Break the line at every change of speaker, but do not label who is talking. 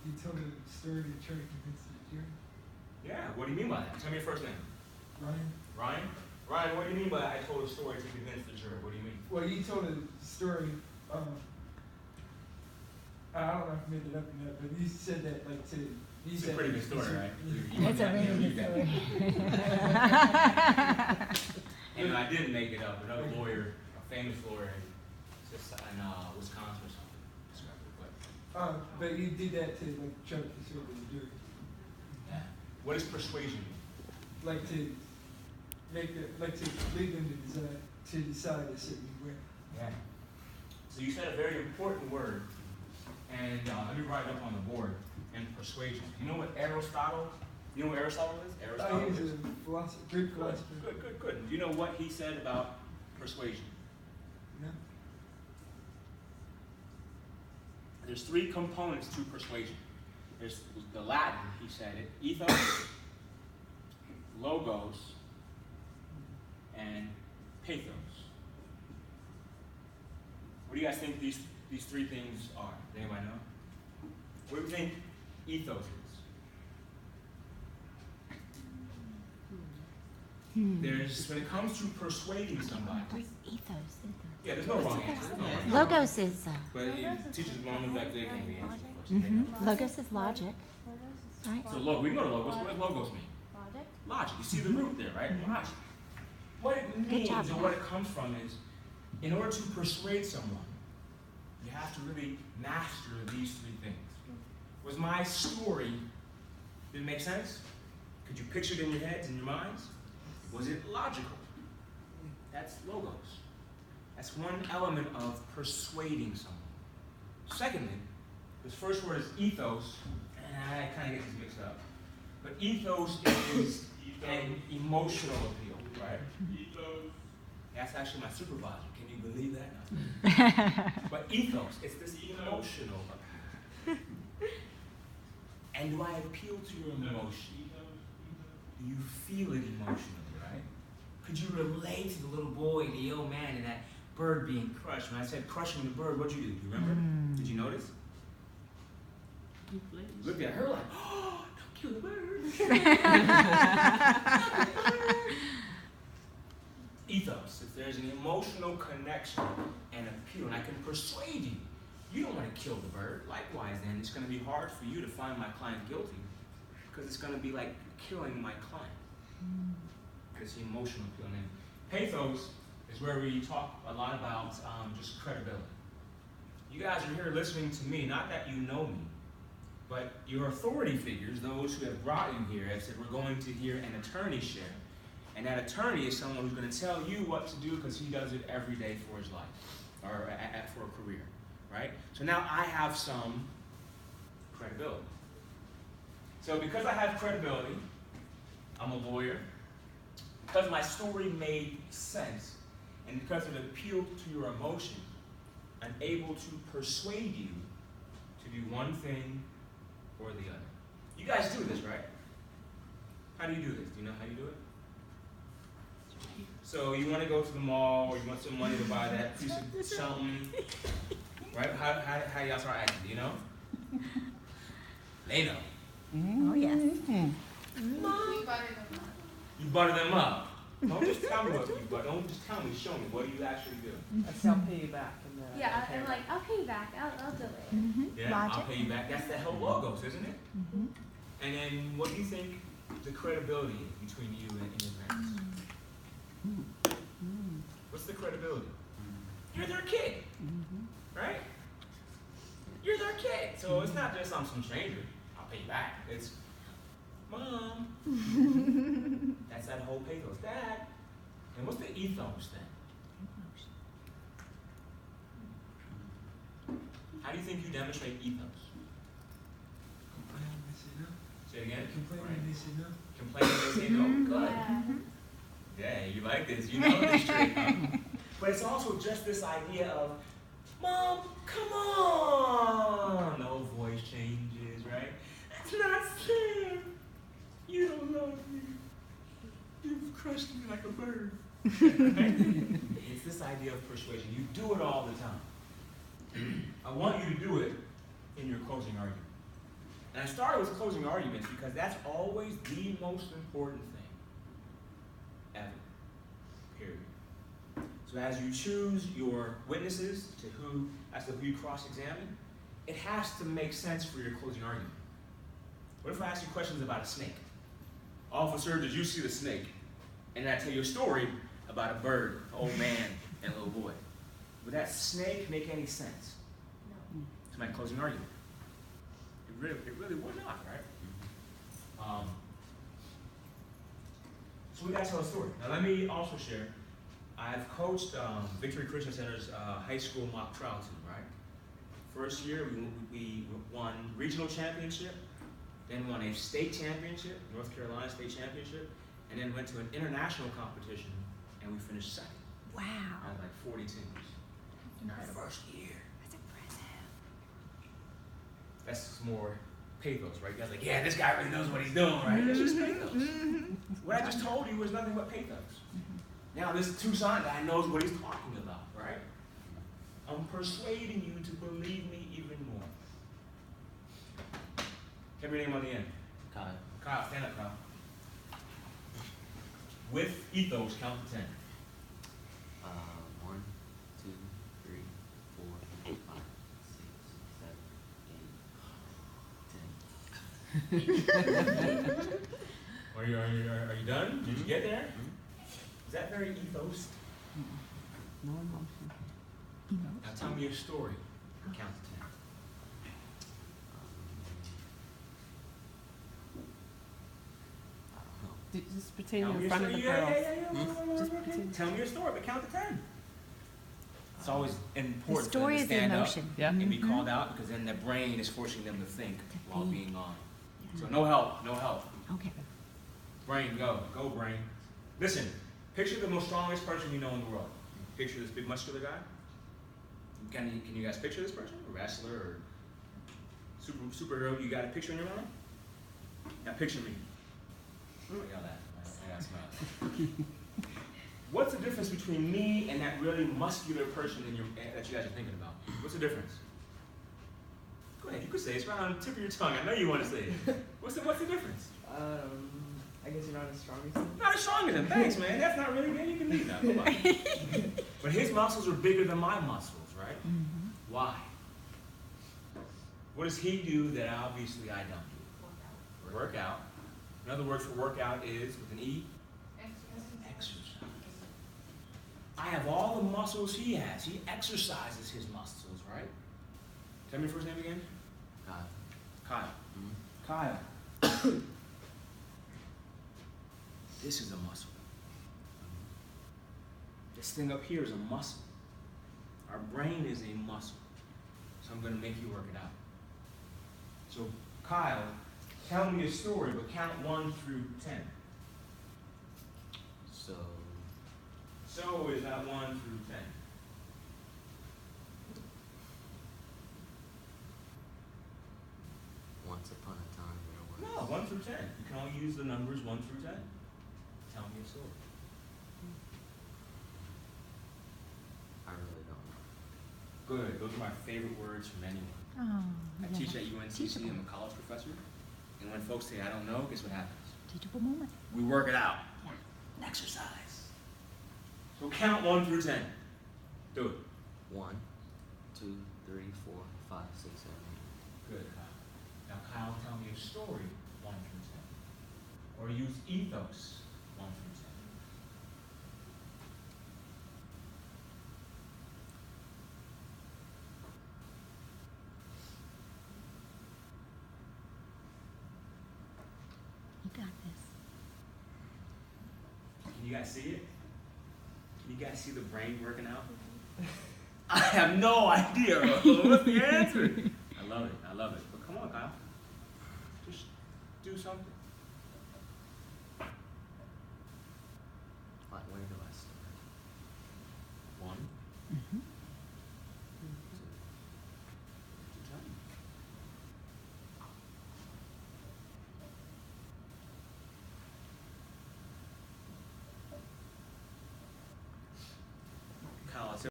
You told a story to try to convince the jury.
Yeah, what do you mean by that? Tell me your first name.
Ryan?
Ryan? Ryan, what do you mean by I told a story to convince the jury? What do you mean?
Well, you told a story, I don't know if I made it up or not, but you said that like to...
It's a pretty good story, right?
It's a really good story.
And I didn't make it up. Another lawyer, a famous lawyer in Wisconsin or something.
But you did that to like try to persuade the jury.
Yeah. What does persuasion mean?
Like to make it, like to lead them to decide a certain way.
Yeah. So you said a very important word, and let me write it up on the board. And persuasion. You know what Aristotle? You know what Aristotle is? Aristotle
He's
is
a philosopher, Greek philosopher.
Good. Do you know what he said about persuasion?
No.
There's three components to persuasion. There's the Latin, he said it, ethos, logos, and pathos. What do you guys think these three things are? Does anybody know? What do you think ethos is? There's, when it comes to persuading somebody.
What's ethos?
Yeah, there's no wrong answer.
Logos is.
But it teaches long that they can be answered.
Logos is logic, right?
So we can go to logos. What does logos mean? Logic. You see the root there, right? Logic. What it means or what it comes from is, in order to persuade someone, you have to really master these three things. Was my story, did it make sense? Could you picture it in your heads, in your minds? Was it logical? That's logos. That's one element of persuading someone. Secondly, this first word is ethos, and I kind of get these mixed up. But ethos is an emotional appeal, right? Ethos. That's actually my supervisor. Can you believe that? But ethos, it's this emotional appeal. And do I appeal to your emotion? Do you feel it emotionally, right? Could you relate to the little boy, the young man, and that bird being crushed? When I said crushing the bird, what'd you do? Do you remember? Did you notice? You looked at her like, oh, don't kill the bird. Ethos, if there's an emotional connection and appeal, and I can persuade you, you don't want to kill the bird. Likewise, then, it's going to be hard for you to find my client guilty because it's going to be like killing my client. It's the emotional appeal. And pathos is where we talk a lot about just credibility. You guys are here listening to me, not that you know me, but your authority figures, those who have brought you here, have said we're going to hear an attorney share. And that attorney is someone who's going to tell you what to do because he does it every day for his life or for a career, right? So now I have some credibility. So because I have credibility, I'm a lawyer. Because my story made sense, and because it appealed to your emotion, I'm able to persuade you to do one thing or the other. You guys do this, right? How do you do this? Do you know how you do it? So you want to go to the mall, or you want some money to buy that piece of something, right? How y'all start acting? Do you know? They know.
Oh, yes.
You butter them up. Don't just tell me what you butter. Don't just tell me. Show me. What do you actually do?
I'll pay you back.
Yeah, I'm like, I'll pay you back. I'll do it.
Yeah,
Logic.
I'll pay you back. That's the whole logos, isn't it? And then what do you think the credibility is between you and immigrants? What's the credibility? You're their kid, right? You're their kid. So it's not just I'm some stranger. I'll pay you back. It's Mom. That's that whole pathos. Dad. And what's the ethos then? How do you think you demonstrate ethos?
Complain when they say no.
Say it again.
Complain when they say no.
Complain when they say no. Good. Yeah, you like this. You know this trick. Huh? But it's also just this idea of, Mom, come on. No voice changes, right? It's not fair. You don't love me. You've crushed me like a bird. It's this idea of persuasion. You do it all the time. I want you to do it in your closing argument. And I started with closing arguments because that's always the most important thing ever, period. So as you choose your witnesses as to who you cross-examine, it has to make sense for your closing argument. What if I ask you questions about a snake? Officer, did you see the snake? And then I tell you a story about a bird, an old man, and a little boy. Would that snake make any sense?
No.
To my closing argument? It really would not, right? So we got to tell a story. Now let me also share, I've coached Victory Christian Center's high school mock trial team, right? First year, we won regional championship, then won a state championship, North Carolina state championship, and then went to an international competition, and we finished second.
Wow.
Out of like 40 teams in our first year.
That's impressive.
That's more pathos, right? You guys are like, yeah, this guy really knows what he's doing, right? That's just pathos. What I just told you was nothing but pathos. Now this Tucson guy knows what he's talking about, right? I'm persuading you to believe me even more. Have your name on the end.
Kyle.
Kyle, stand up, Kyle. With Ethos, count to 10.
1, 2, 3, 4, 5, 6, 7, 8, 10.
Are you done? Did you get there? Is that very ethos?
No emotion.
Now tell me your story. Count to 10.
Just pretend
Tell
you're
me
in
your
front of
story.
the girls.
Just pretend. Tell me your story, but count to 10. It's always important
The story
for
is
them to stand
emotion.
up
Yeah.
and be called out, because then the brain is forcing them to think while
think.
being on. So no help, no help.
Okay.
Brain, go brain. Listen, picture the most strongest person you know in the world. Picture this big muscular guy. Can you guys picture this person? A wrestler or superhero? You got a picture in your mind? Now picture me. Look at that. I got smile. What's the difference between me and that really muscular person that you guys are thinking about? What's the difference? Go ahead, you could say it. It's right on the tip of your tongue. I know you want to say it. What's the difference?
I guess you're not as strong as him.
Not as strong as him. Thanks, man. That's not really good. You can leave that. Bye-bye. But his muscles are bigger than my muscles, right?
Mm-hmm.
Why? What does he do that obviously I don't do? Work out. Another word for workout is, with an E? Exercise. I have all the muscles he has. He exercises his muscles, right? Tell me your first name again.
Kyle.
Kyle.
Mm-hmm.
Kyle. This is a muscle. This thing up here is a muscle. Our brain is a muscle. So I'm going to make you work it out. So, Kyle, tell me a story, but count 1 through 10. So is that 1 through 10?
Once upon a time there was.
No, 1 through 10. You can only use the numbers 1 through 10. Tell me a story.
I really don't know.
Good. Those are my favorite words from anyone.
Oh,
I
yeah.
teach at UNCC.
Teachable.
I'm a college professor. And when folks say, I don't know, guess what happens?
Teachable moment.
We work it out.
Yeah.
Exercise. So count 1 through 10. Do it.
1, 2, 3, 4, 5, 6, 7,
Good, Kyle. Now, Kyle, tell me a story 1 through 10. Or use ethos 1 through 10.
You got this.
Can you guys see it? Can you guys see the brain working out? I have no idea. What's the answer? I love it. But come on, Kyle. Just do something.